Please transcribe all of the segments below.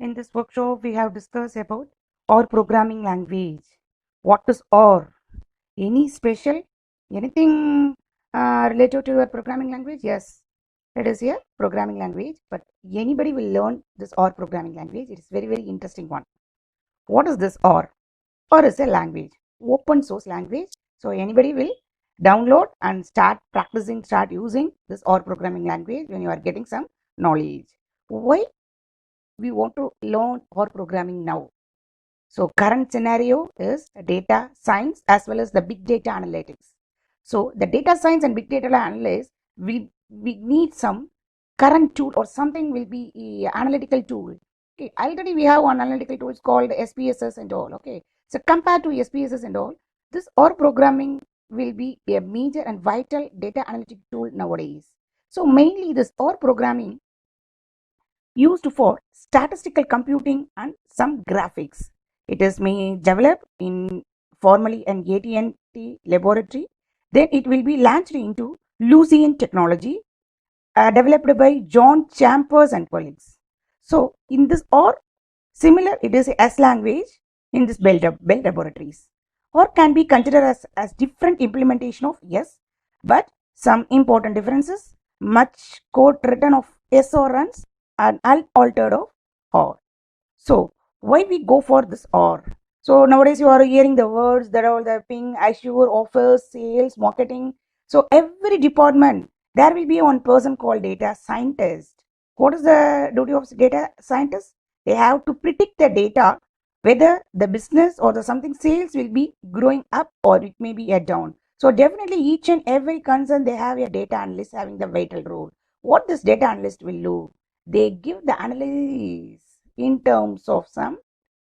In this workshop, we have discussed about OR programming language. What is OR? Any special? Anything related to a programming language? Yes, it is a programming language, but anybody will learn this OR programming language. It is very, very interesting one. What is this OR? OR is a language, open source language. So anybody will download and start practicing, start using this OR programming language when you are getting some knowledge. Why we want to learn OR programming now? So current scenario is data science as well as the big data analytics. So the data science and big data analysts we need some current tool or something will be analytical tool. Okay, already we have one analytical tools called SPSS and all. Okay, so compared to SPSS and all, this OR programming will be a major and vital data analytic tool nowadays. So mainly this OR programming used for statistical computing and some graphics. It is developed in formally an AT&T laboratory. Then it will be launched into Lucian technology developed by John Chambers and colleagues. So in this or similar, it is S language in this Bell laboratories, or can be considered as different implementation of S, but some important differences. Much code written of S or runs and unaltered of OR. So why we go for this OR? So nowadays you are hearing the words that are the ping, Azure, office, sales, marketing. So every department there will be one person called data scientist. What is the duty of data scientist? They have to predict the data whether the business or the something sales will be growing up or it may be down. So definitely each and every concern they have a data analyst having the vital role. What this data analyst will do? They give the analysis in terms of some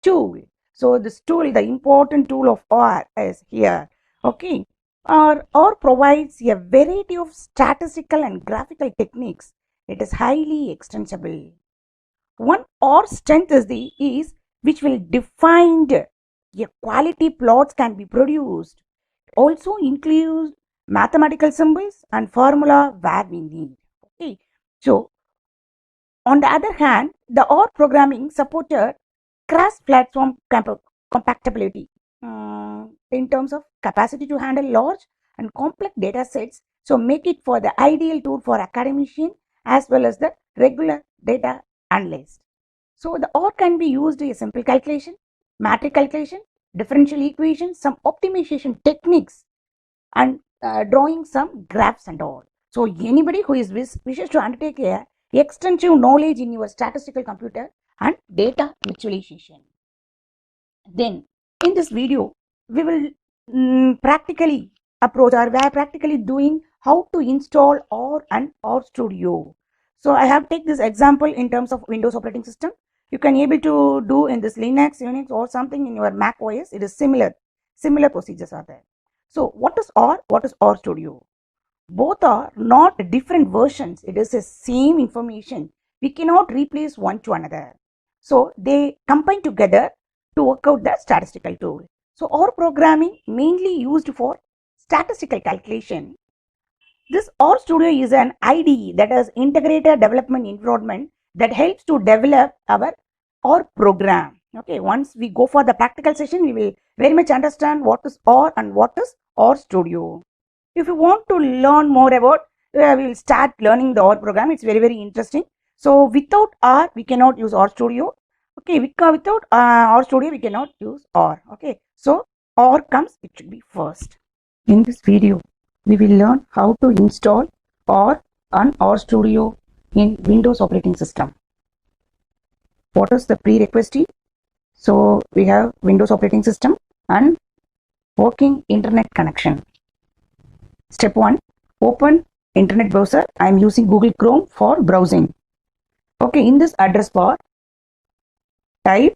tool. So this tool, the important tool of OR is here. Okay. Or provides a variety of statistical and graphical techniques. It is highly extensible. One OR strength is which will define a quality plots can be produced. Also includes mathematical symbols and formula where we need. Okay. So on the other hand, the OR programming supported cross-platform compatibility in terms of capacity to handle large and complex data sets. So make it for the ideal tool for academician as well as the regular data analyst. So the OR can be used in simple calculation, matrix calculation, differential equations, some optimization techniques, and drawing some graphs and all. So anybody who is wishes to undertake a extensive knowledge in your statistical computer and data visualization. Then in this video, we will practically approach or we are practically doing how to install OR and OR Studio. So I have take this example in terms of Windows operating system. You can able to do in this Linux, Unix or something in your Mac OS. It is similar procedures are there. So what is OR? What is OR Studio? Both are not different versions. It is the same information. We cannot replace one to another. So they combine together to work out the statistical tool. So OR programming mainly used for statistical calculation. This OR Studio is an IDE, that is integrated development environment, that helps to develop our OR program. Okay, once we go for the practical session, we will very much understand what is OR and what is OR Studio. If you want to learn more about, we will start learning the OR program. It's very, very interesting. So without OR, we cannot use OR Studio. Okay, without OR Studio, we cannot use OR. Okay, so OR comes, it should be first. In this video, we will learn how to install OR and OR Studio in Windows operating system. What is the prerequisite? So we have Windows operating system and working internet connection. Step 1, open internet browser. I am using Google Chrome for browsing. Okay, in this address bar, type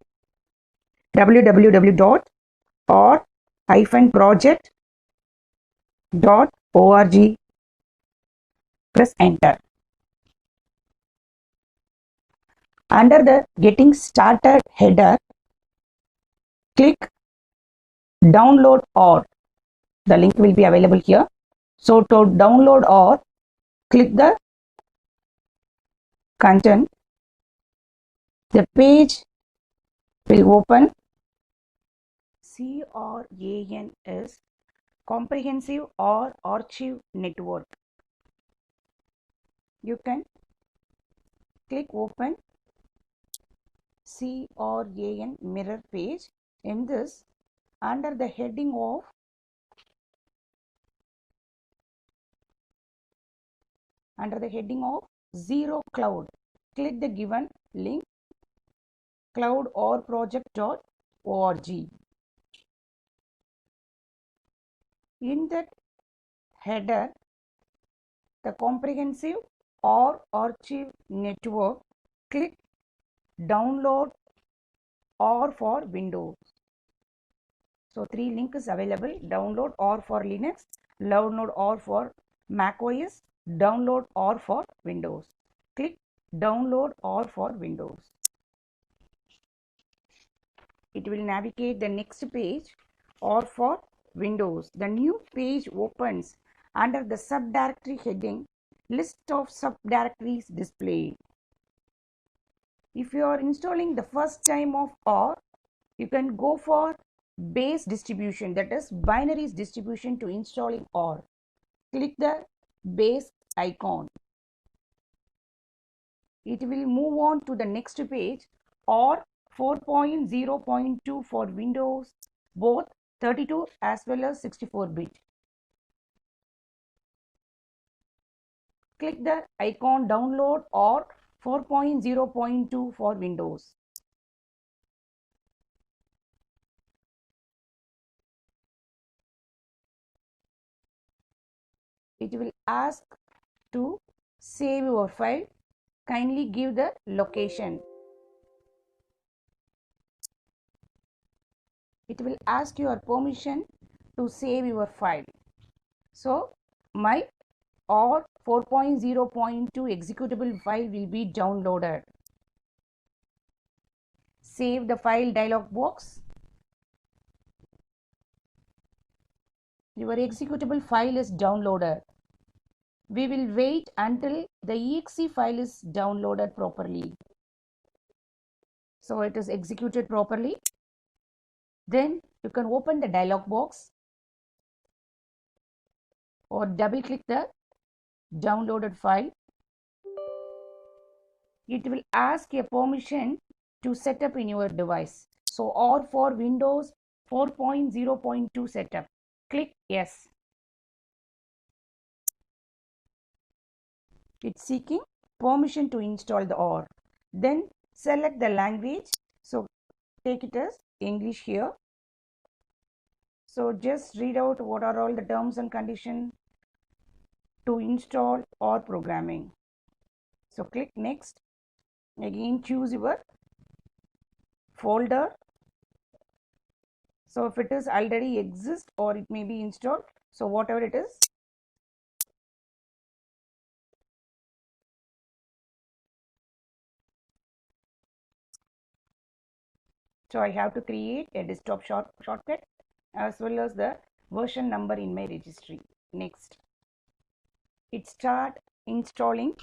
www.or-project.org. Press enter. Under the getting started header, click download OR. The link will be available here. So to download OR, click the content. The page will open. CRAN is Comprehensive or Archive Network. You can click open CRAN mirror page. In this, under the heading of Zero Cloud, click the given link cloud-or-project.org. In that header, the Comprehensive or Archive Network, click download or for Windows. So 3 links available: download or for Linux, download or for Mac OS, download or for Windows. Click download or for Windows. It will navigate the next page, or for Windows. The new page opens. Under the subdirectory heading, list of subdirectories displayed. If you are installing the first time of OR, you can go for base distribution, that is binaries distribution, to installing OR. Click the base icon. It will move on to the next page, OR 4.0.2 for Windows, both 32 as well as 64-bit. Click the icon download OR 4.0.2 for Windows. It will ask to save your file. Kindly give the location. It will ask your permission to save your file. So my OR 4.0.2 executable file will be downloaded. Save the file dialog box. Your executable file is downloaded. We will wait until the exe file is downloaded properly. So it is executed properly. Then you can open the dialog box or double click the downloaded file. It will ask a permission to set up in your device. So OR for Windows 4.0.2 setup. Click yes. It's seeking permission to install the OR. Then select the language. So take it as English here. So just read out what are all the terms and conditions to install OR programming. So click next. Again choose your folder. So if it is already exist or it may be installed, so whatever it is, so I have to create a desktop shortcut as well as the version number in my registry. Next, it start installing.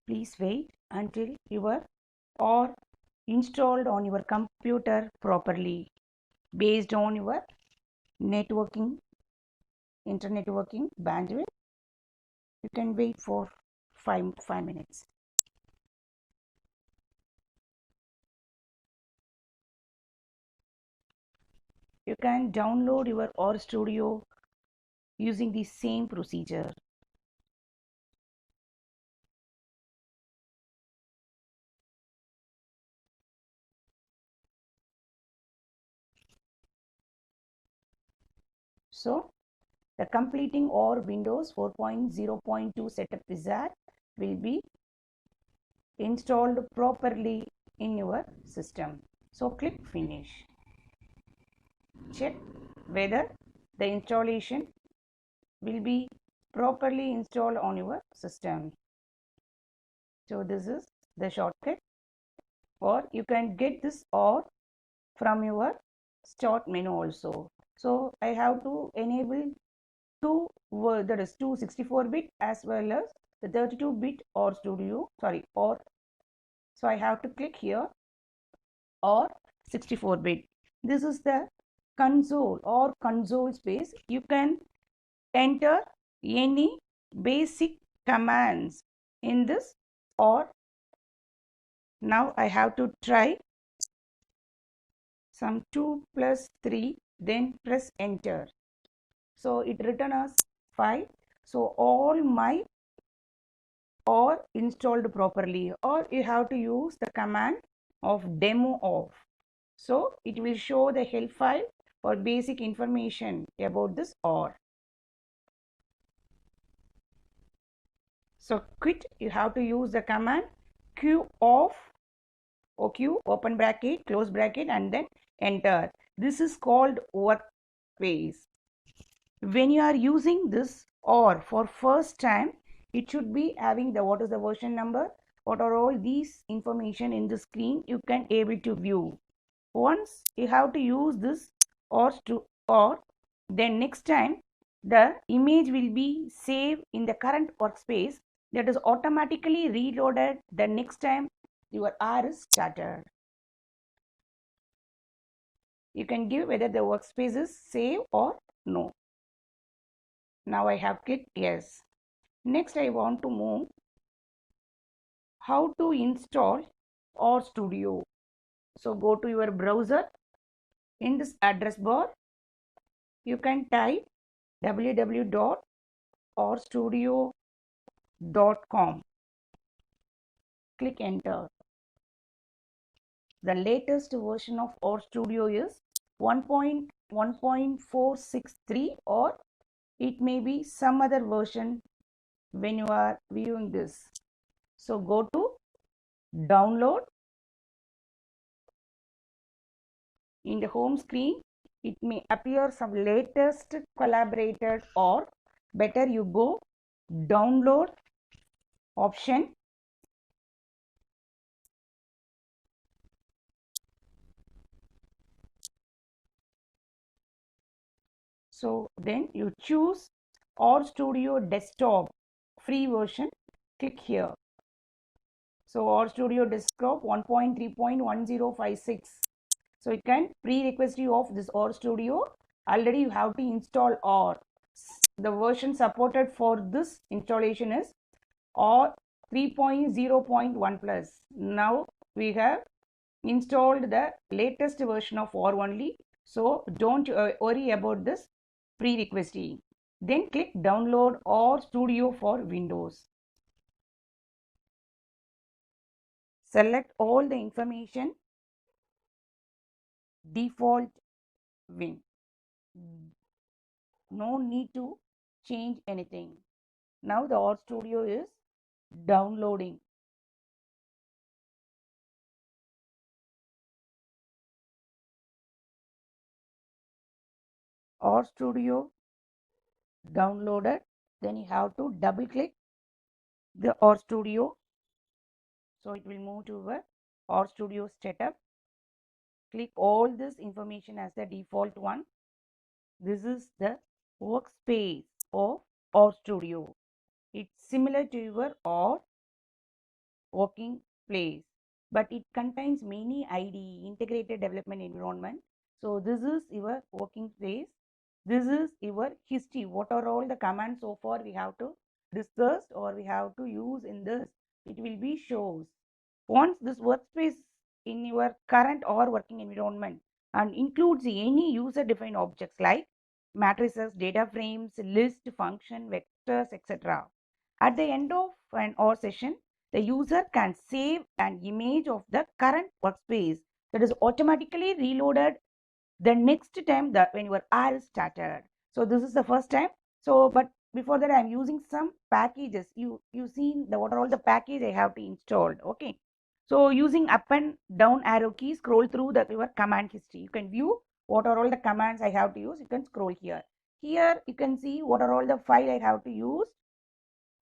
Please wait until your OR installed on your computer properly based on your networking, internet working bandwidth. You can wait for 5 minutes. You can download your RStudio using the same procedure. So the completing or Windows 4.0.2 setup wizard will be installed properly in your system. So click finish. Check whether the installation will be properly installed on your system. So this is the shortcut, or you can get this or from your start menu also. So I have to enable two, that is 264-bit as well as the 32-bit or studio, sorry, or, so I have to click here or 64-bit. This is the console or console space. You can enter any basic commands in this, or now I have to try some 2 plus 3, then press enter. So it return as 5. So all my or installed properly, or you have to use the command of demo off. So it will show the help file or basic information about this or. So quit, you have to use the command q off or q open bracket close bracket and then enter. This is called workspace. When you are using this or for first time, it should be having the what is the version number, what are all these information in the screen you can able to view. Once you have to use this or then next time the image will be saved in the current workspace, that is automatically reloaded the next time your R is started. You can give whether the workspace is save or no. Now I have clicked yes. Next I want to move how to install RStudio. So go to your browser. In this address bar you can type www.rstudio.com. Click enter. The latest version of RStudio is 1.1.463, or it may be some other version when you are viewing this. So go to download. In the home screen it may appear some latest collaborated, or better you go download option. So then you choose RStudio desktop free version, click here. So RStudio desktop 1.3.1056. So it can pre-request you of this RStudio. Already you have to install or. The version supported for this installation is or 3.0.1 plus. Now we have installed the latest version of or only. So don't worry about this pre-requesting. Then click download RStudio for Windows. Select all the information, default Win. No need to change anything. Now the RStudio is downloading. RStudio downloaded. Then you have to double click the RStudio. So it will move to a RStudio setup. Click all this information as the default one. This is the workspace of RStudio. It's similar to your or working place, but it contains many IDE integrated development environment. So this is your working place. This is your history. What are all the commands so far we have to discuss or we have to use in this? It will be shows. Once this workspace in your current or working environment and includes any user defined objects like matrices, data frames, list, function, vectors, etc. At the end of an OR session, the user can save an image of the current workspace that is automatically reloaded the next time that when your R is started. So this is the first time. So but before that I'm using some packages. You seen the what are all the package I have to install. Okay. So using up and down arrow key, scroll through the your command history. You can view what are all the commands I have to use. You can scroll here. Here you can see what are all the file I have to use.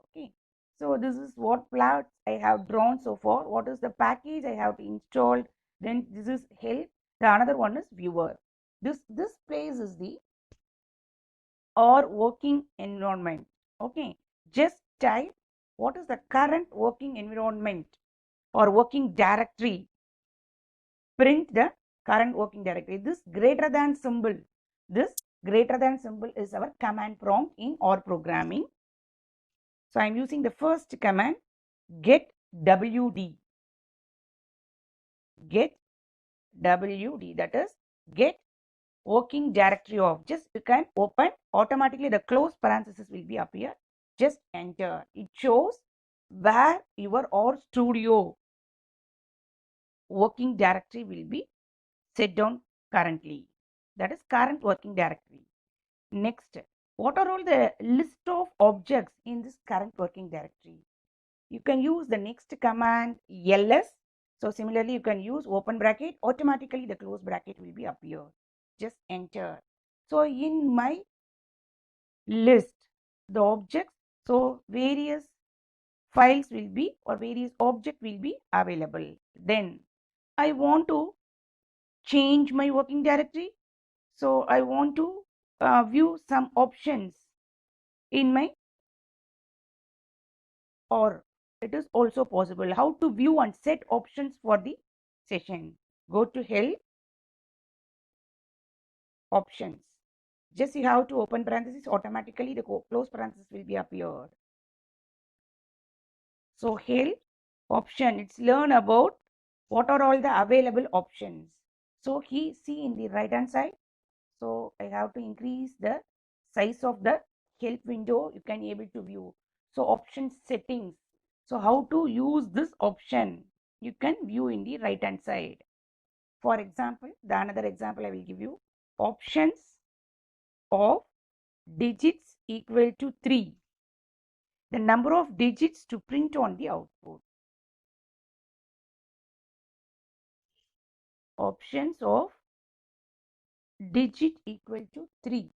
Okay. So this is what plots I have drawn so far. What is the package I have to install? Then this is help. The another one is viewer. This place is the or working environment. Okay. Just type what is the current working environment or working directory. Print the current working directory. This greater than symbol. This greater than symbol is our command prompt in OR programming. So I am using the first command get wd. Get wd, that is get working directory of. Just you can open, automatically the close parenthesis will be appear. Just enter. It shows where your OR studio working directory will be set down currently. That is current working directory. Next, what are all the list of objects in this current working directory? You can use the next command ls. So similarly, you can use open bracket, automatically the close bracket will be appear. Just enter. So in my list, the objects, so various files will be or various object will be available. Then I want to change my working directory. So I want to view some options in my or it is also possible. How to view and set options for the session? Go to help, options. Just you have to open parenthesis, automatically the close parenthesis will be appeared. So help, option, it's learn about what are all the available options. So he see in the right hand side. So I have to increase the size of the help window. You can able to view. So option settings. So how to use this option? You can view in the right hand side. For example, the another example I will give you. Options of digits equal to 3. The number of digits to print on the output. Options of digit equal to 3.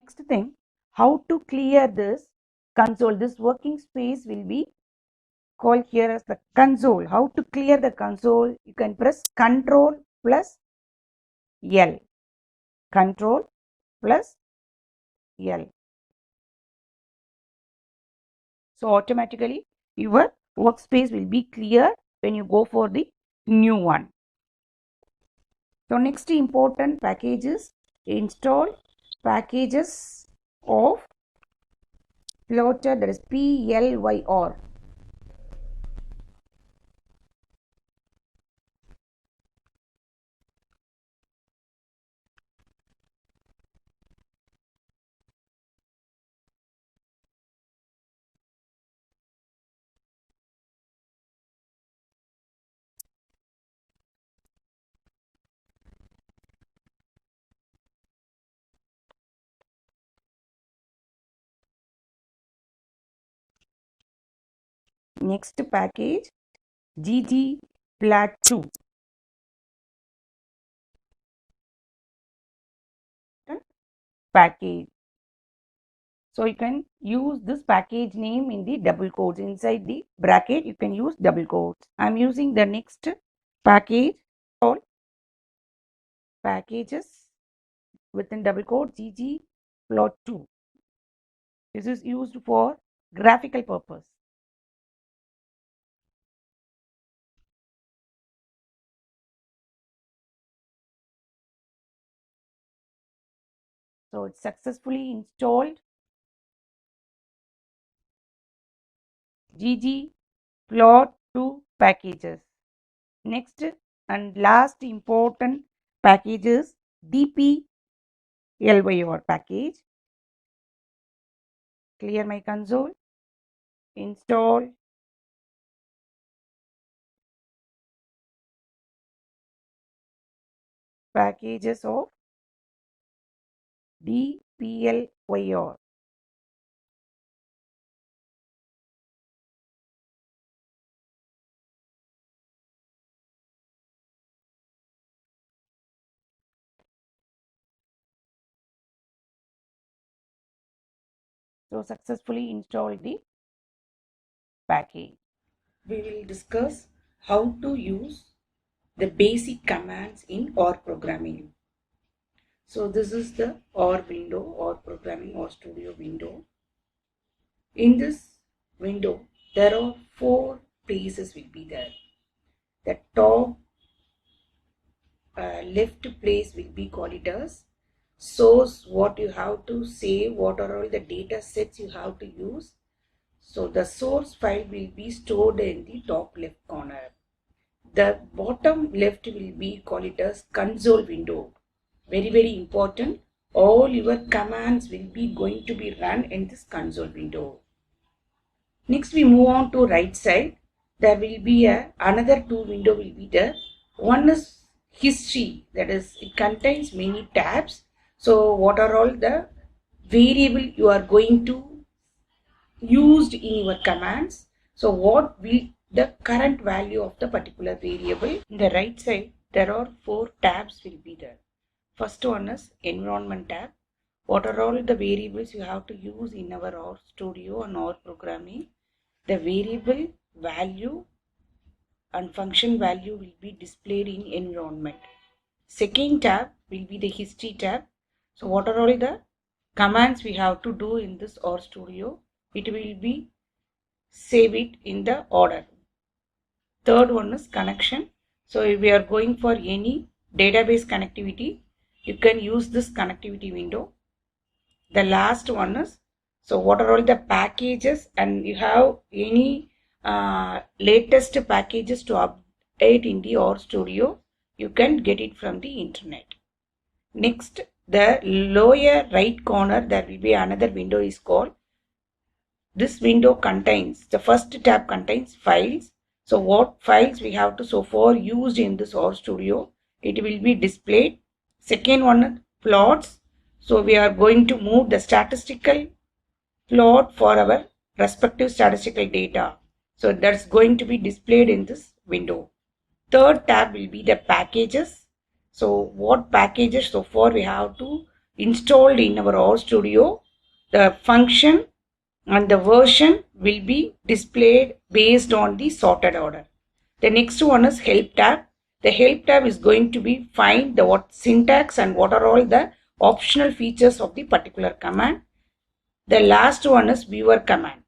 Next thing, how to clear this console. This working space will be called here as the console. How to clear the console? You can press Control plus L. Control plus L. So automatically your workspace will be clear when you go for the new one. So next important packages, install packages of Plotter, that is PLYR. Next package ggplat2 package. So you can use this package name in the double quotes. Inside the bracket you can use double quotes. I'm using the next package, all packages within double quote ggplot2. This is used for graphical purpose. So it's successfully installed ggplot2 packages. Next and last important package is dplyr package. Clear my console, install packages of dplyr. So successfully install the package. We will discuss how to use the basic commands in OR programming. So this is the OR window, OR programming or studio window. In this window, there are 4 places will be there. The top left place will be called it as source, what you have to save, what are all the data sets you have to use. So the source file will be stored in the top left corner. The bottom left will be called it as console window. Very important. All your commands will be going to be run in this console window. Next we move on to right side. There will be another 2 window will be there. One is history, that is it contains many tabs. So what are all the variable you are going to used in your commands. So what will the current value of the particular variable. In the right side there are 4 tabs will be there. First one is environment tab. What are all the variables you have to use in our OR studio and OR programming. The variable value and function value will be displayed in environment. Second tab will be the history tab. So what are all the commands we have to do in this OR studio. It will be save it in the order. Third one is connection. So if we are going for any database connectivity, you can use this connectivity window. The last one is, so what are all the packages, and you have any latest packages to update in the OR studio, you can get it from the internet. Next, the lower right corner there will be another window is called. This window contains, the first tab contains files. So what files we have to so far used in this OR studio, it will be displayed. Second one, plots. So we are going to move the statistical plot for our respective statistical data. So that's going to be displayed in this window. Third tab will be the packages. So what packages so far we have to install in our OR studio. The function and the version will be displayed based on the sorted order. The next one is help tab. The help tab is going to be find the what syntax and what are all the optional features of the particular command. The last one is viewer command.